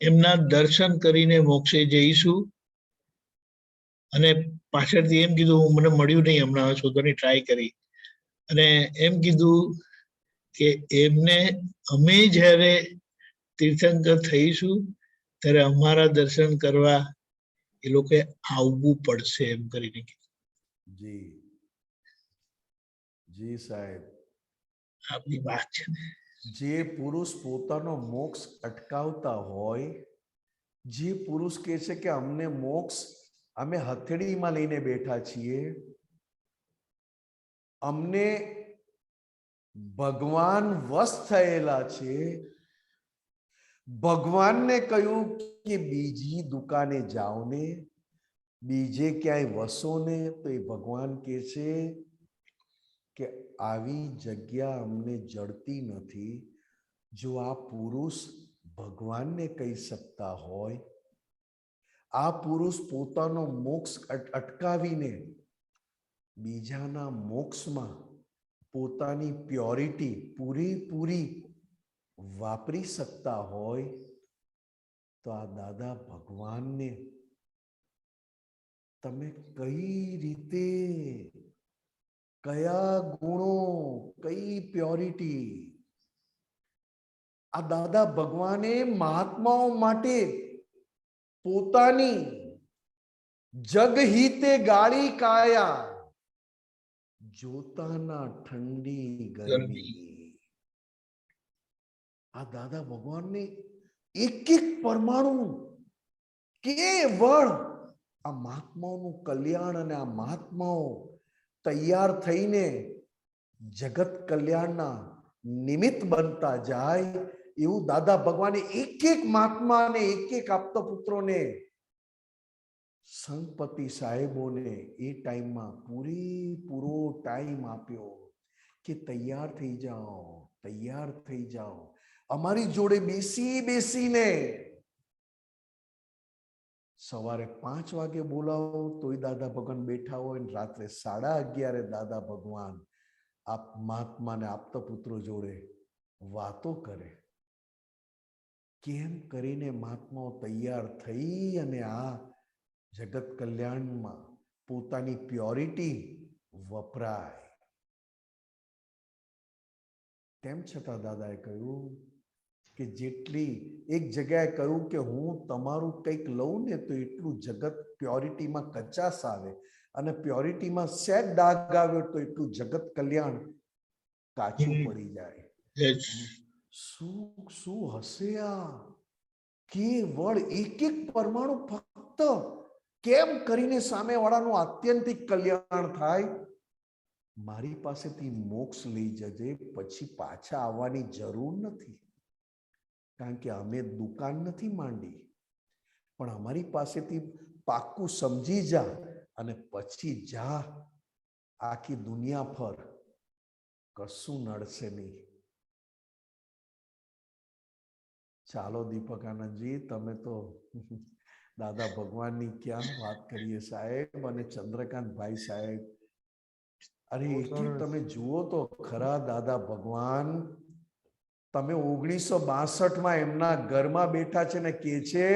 એમના દર્શન કરીને મોક્ષે જઈશું. અને પાછળથી એમ કીધું, મને મળ્યું નહીં હમણાં શોધવાની ટ્રાય કરી, અને એમ કીધું કે અમે જ્યારે તીર્થંકર થઈશું ત્યારે અમારા દર્શન કરવા એ લોકોએ આવવું પડશે એમ કરીને કીધું. જી જી સાહેબ, આપની વાત છે. જે પુરુષ પોતાનો મોક્ષ અટકાવતા હોય, જે પુરુષ કહે છે કે અમને મોક્ષ અમે હથેળીમાં લઈને બેઠા છીએ, અમને ભગવાન વશ થયેલા છે, ભગવાનને કહ્યું કે બીજી દુકાને જાઓ ને, બીજે ક્યાંય વસો ને, તો એ ભગવાન કહે છે કે આવી જગ્યા અમને જડતી નથી. જો આ પુરુષ ભગવાનને કહી શકતા હોય, આ પુરુષ પોતાનો મોક્ષ અટકાવીને બીજાના મોક્ષમાં પોતાની પ્યોરિટી પૂરેપૂરી વાપરી શકતા હોય તો આ દાદા ભગવાનને તમે કઈ રીતે, કયા ગુણો, કઈ પ્યોરિટી, આ દાદા ભગવાને મહાત્માઓ માટે પોતાની જગહિતે ગાળી કાયા, જોતાના ઠંડી ગરમી. આ દાદા ભગવાનને એક એક પરમાણુ કેવળ આ મહાત્માઓનું કલ્યાણ અને આ મહાત્માઓ તૈયાર થઈને જગત કલ્યાણના નિમિત્ત બનતા જાય એવું દાદા ભગવાને એક એક મહાત્માને, એક એક આપતા પુત્રોને, સંતપતિ સાહેબોને એ ટાઈમમાં પૂરેપૂરો ટાઈમ આપ્યો કે તૈયાર થઈ જાઓ, તૈયાર થઈ જાઓ. અમારી જોડે બેસીને સવારે 5 વાગે બોલાવો તોય દાદા ભગવાન બેઠા હોય, ને રાત્રે 11:30 દાદા ભગવાન આપ મહાત્માને આપતા પુત્રો જોડે વાતો કરે. કેમ કરીને મહાત્માઓ તૈયાર થઈ અને આ જગત કલ્યાણમાં પોતાની પ્યોરિટી વપરાય. તેમ છતાં દાદાએ કહ્યું કે જેટલી એક જગ્યાએ કહ્યું કે હું તમારું કંઈક લઉં ને તો એટલું જગત પ્યોરિટીમાં કચાશ આવે, અને પ્યોરિટીમાં સેજ ડાઘ આવ્યો તો એટલું જગત કલ્યાણ કાચું પડી જાય. શું હશે આ? કેવળ એક એક પરમાણુ ફક્ત કેમ કરીને સામેવાળાનું આત્યંતિક કલ્યાણ થાય. મારી પાસેથી મોક્ષ લઈ જજે, પછી પાછા આવવાની જરૂર નથી, કારણ કે અમે દુકાન નથી માંડી, પણ અમારી પાસેથી પાક્કું સમજી જા અને પછી જા, આખી દુનિયા પર કશું નડશે નહીં. ચાલો દીપક આનંદજી, તમે તો દાદા ભગવાનની ક્યાં વાત કરીએ સાહેબ, અને ચંદ્રકાંત ભાઈ સાહેબ, અરે તમે જુઓ તો ખરા દાદા ભગવાન. તમે 1962 એમના ઘરમાં બેઠા છે ને કે છે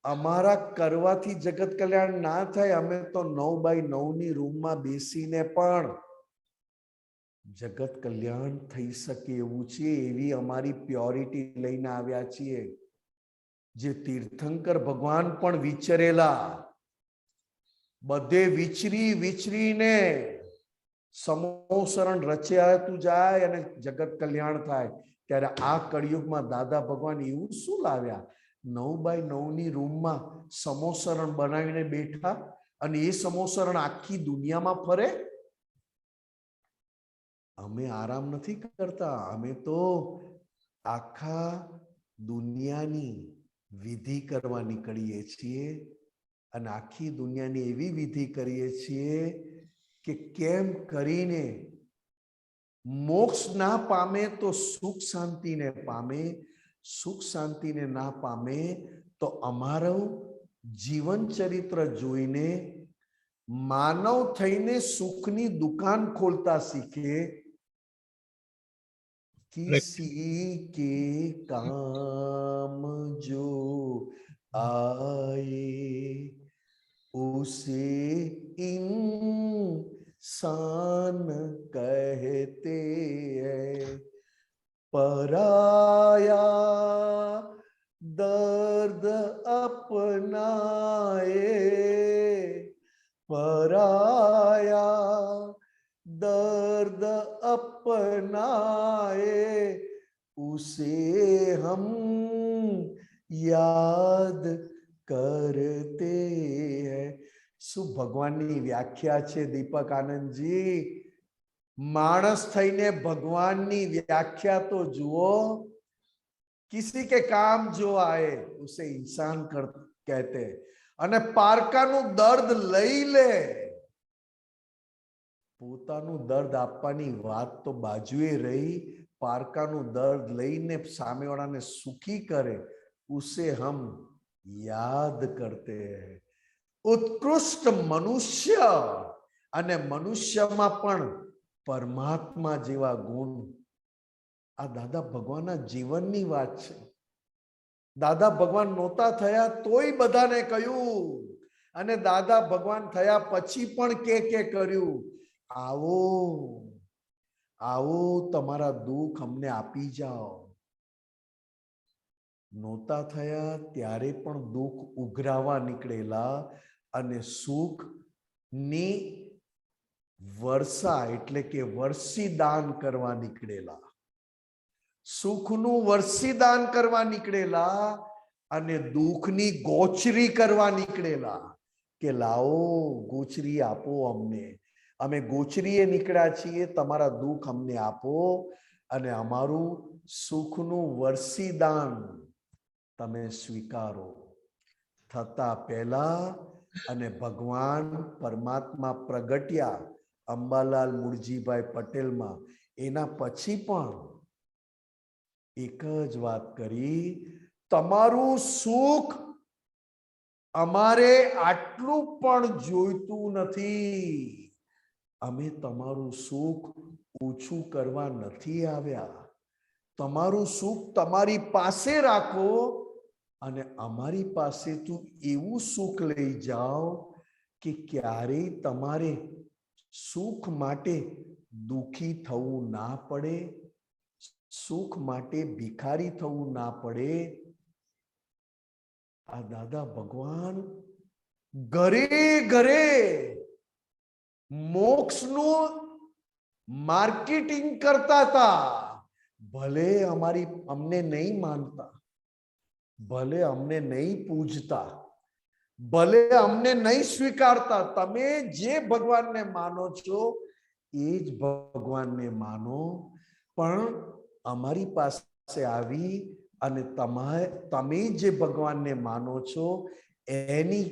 અમારા કરવાથી જગત કલ્યાણ ના થાય, અમે તો 9x9 રૂમમાં બેસીને પણ જગત કલ્યાણ થઈ શકે એવું છે, એવી અમારી પ્યોરિટી લઈને આવ્યા છીએ. જે તીર્થંકર ભગવાન પણ વિચરેલા, બધે વિચરીને સમોસરણ રચ્યા તું જાય અને જગત કલ્યાણ થાય. ત્યારે આ કળિયુગમાં દાદા ભગવાન એવું શું લાવ્યા? 9x9 રૂમમાં સમોસરણ બનાવીને બેઠા, અને એ સમોસરણ આખી દુનિયામાં ફરે. અમે આરામ નથી કરતા, અમે તો આખા દુનિયાની વિધિ કરવા નીકળીએ છીએ, અને આખી દુનિયાની એવી વિધિ કરીએ છીએ કે કેમ કરીને મોક્ષ ના પામે તો સુખ શાંતિને પામે, સુખ શાંતિને ના પામે તો અમારું જીવન ચરિત્ર જોઈને માનવ થઈને સુખની દુકાન ખોલતા શીખે. किसी के काम जो आए उसे इंसान कहते हैं. पराया दर्द अपनाए, पराया दर्द अपनाए, उसे हम याद करते हैं. શું ભગવાનની વ્યાખ્યા છે દીપક આનંદજી? માણસ થઈને ભગવાનની વ્યાખ્યા તો જુઓ. किसी के काम जो आए उसे इंसान कहते, અને પારકાનું દર્દ લઈ લે. પોતાનું દર્દ આપવાની વાત તો બાજુએ રહી, પારકાનું દર્દ લઈને સામેવાળાને સુખી કરે, ઉસે હમ યાદ કરતે હૈ. उत्कृष्ट मनुष्य અને મનુષ્યમાં પણ પરમાત્મા જેવા ગુણ આ દાદા ભગવાનના જીવનની વાત છે. દાદા ભગવાન નહોતા થયા તોય બધાને કહ્યું અને દાદા ભગવાન થયા પછી પણ કે કર્યું, આવો આવો તમારા દુઃખ અમને આપી જાઓ. નહોતા થયા ત્યારે પણ દુઃખ ઉઘરાવા નીકળેલા અને સુખ ની વર્ષા એટલે કે વર્ષીદાન કરવા નીકળેલા, સુખનું વર્ષીદાન કરવા નીકળેલા અને દુઃખની ગોચરી કરવા નીકળેલા કે લાવો ગોચરી આપો અમને, અમે ગોચરીએ નીકળ્યા છીએ, તમારા દુઃખ અમને આપો અને અમારું સુખનું વર્ષીદાન તમે સ્વીકારો. થતા પહેલા અને ભગવાન પરમાત્મા પ્રગટ્યા અંબાલાલ મુરજીભાઈ પટેલમાં, એના પછી પણ એક જ વાત કરી, તમારું સુખ અમારે આટલું પણ જોઈતું નથી, અમે તમારું સુખ ઓછું કરવા નથી આવ્યા, તમારું સુખ તમારી પાસે રાખો અને અમારી પાસેથી એવું સુખ લઈ જાઓ કે ક્યારેય તમારે સુખ માટે દુખી થવું ના પડે, સુખ માટે ભિખારી થવું ના પડે. આ દાદા ભગવાન ઘરે ઘરે મોક્ષનું માર્કેટિંગ કરતા હતા. ભલે અમને નહીં માનતા, ભલે અમને નહીં પૂજતા, ભલે અમને નહીં સ્વીકારતા, તમે જે ભગવાનને માનો છો એ જ ભગવાનને માનો, પણ અમારી પાસે આવી અને તમે જે ભગવાનને માનો છો એની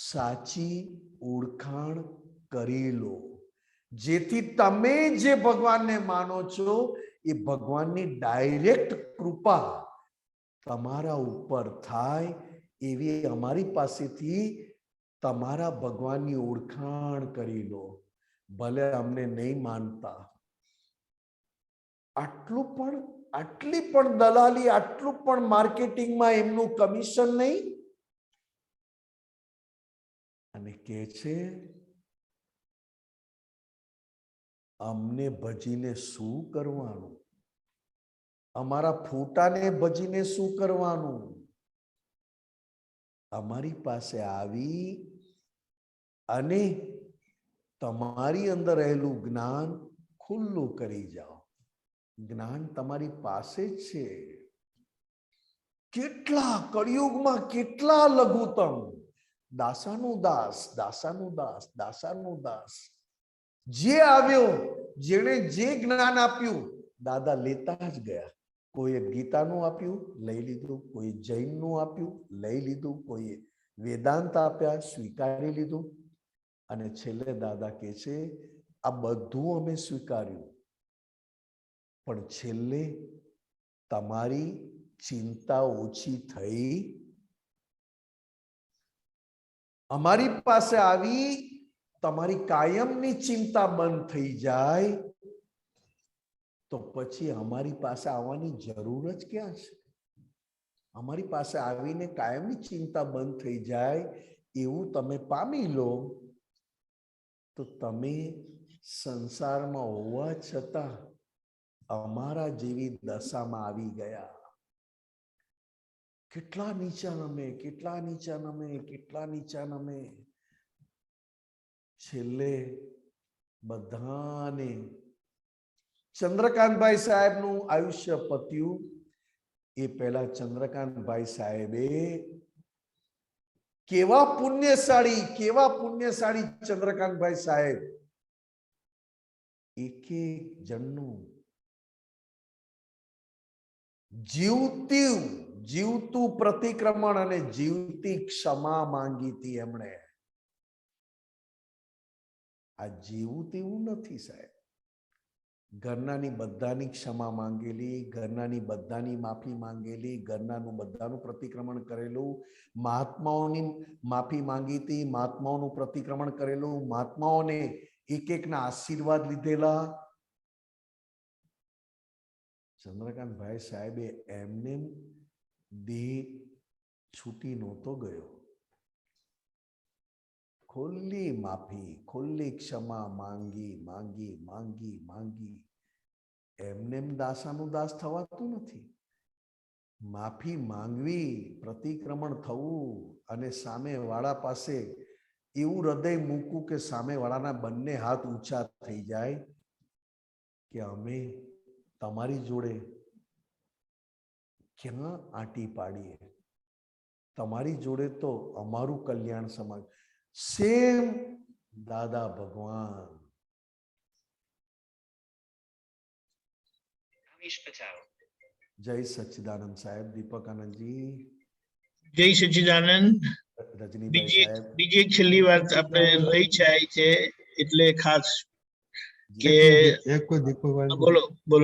સાચી ઓળખાણ કરી લો, જેથી તમે જે ભગવાનને માનો છો એ ભગવાનની ડાયરેક્ટ કૃપા તમારા ઉપર થાય. એવી અમારી પાસેથી તમારા ભગવાનની ઓળખાણ કરી લો, ભલે અમને નહીં માનતા. આટલી પણ દલાલી, આટલું પણ માર્કેટિંગમાં એમનું કમિશન નહીં. અને કે છે અમને ભજીને શું કરવાનું, અમારા ફોટાને ભજીને શું કરવાનું, અમારી પાસે આવી અને તમારી અંદર રહેલું જ્ઞાન ખુલ્લું કરી જાઓ. જ્ઞાન તમારી પાસે જ છે. કેટલા કળિયુગમાં કેટલા લઘુત્તમ, દાસાનું દાસ, દાસાનું દાસ, દાસાનું દાસ. જે આવ્યો, જેણે જે જ્ઞાન આપ્યું દાદા લેતા જ ગયા. કોઈએ ગીતાનું આપ્યું, લઈ લીધું, કોઈ જૈનનું આપ્યું, લઈ લીધું, કોઈએ વેદાંત આપ્યા, સ્વીકારી લીધું. અને છેલ્લે દાદા કહે છે આ બધું અમે સ્વીકાર્યું, પણ છેલ્લે તમારી ચિંતા ઓછી થઈ. અમારી પાસે આવી તમારી કાયમની ચિંતા બંધ થઈ જાય તો પછી અમારી પાસે આવવાની જરૂર જ ક્યાં છે? અમારી પાસે આવીને કાયમની ચિંતા બંધ થઈ જાય એવું તમે પામી લો તો તમે સંસારમાં હોવા છતાં અમારા જેવી દશામાં આવી ગયા. કેટલા નીચા નમે, કેટલા નીચા નમે, કેટલા નીચા નમે. છેલ્લે બધાને ચંદ્રકાંતભાઈ સાહેબનું આયુષ્ય પત્યું. એ પહેલા ચંદ્રકાંતભાઈ સાહેબે કેવા પુણ્યશાળી ચંદ્રકાંતભાઈ સાહેબ એક એક જણનું જીવતું પ્રતિક્રમણ અને જીવતી ક્ષમા માંગી હતી એમણે. આ જીવું તેવું નથી સાહેબ. ઘરનાની બધાની ક્ષમા માંગેલી, ઘરનાની બધાની માફી માંગેલી, ઘરનાનું બધાનું પ્રતિક્રમણ કરેલું, મહાત્માઓની માફી માંગી હતી, મહાત્માઓનું પ્રતિક્રમણ કરેલું, મહાત્માઓને એક એકના આશીર્વાદ લીધેલા. ચંદ્રકાંતભાઈ સાહેબે એમને દેહ છૂટી નહોતો ગયો. ખુલ્લી માફી, ખુલ્લી ક્ષમા માંગી માંગી માંગી માંગી. એમને દાસાનું દાસ થવાતું નથી. માફી માંગવી, પ્રતિક્રમણ થવું અને સામે વાળા પાસે એવું હૃદય મૂકવું કે સામે વાળાના બંને હાથ ઊંચા થઈ જાય કે અમે તમારી જોડે ક્યાં આંટી પાડીએ, તમારી જોડે તો અમારું કલ્યાણ સમાજ. સેમ દાદા ભગવાન. જય સચ્ચિદાનંદ સાહેબ, દીપક આનંદજી. જય સચ્ચિદાનંદ. રજનીભાઈ સાહેબ, બીજી એક છેલ્લી વાત આપણે રહી જાય છે એટલે ખાસ કે એક કોઈ દીપકભાઈ બોલો બોલો.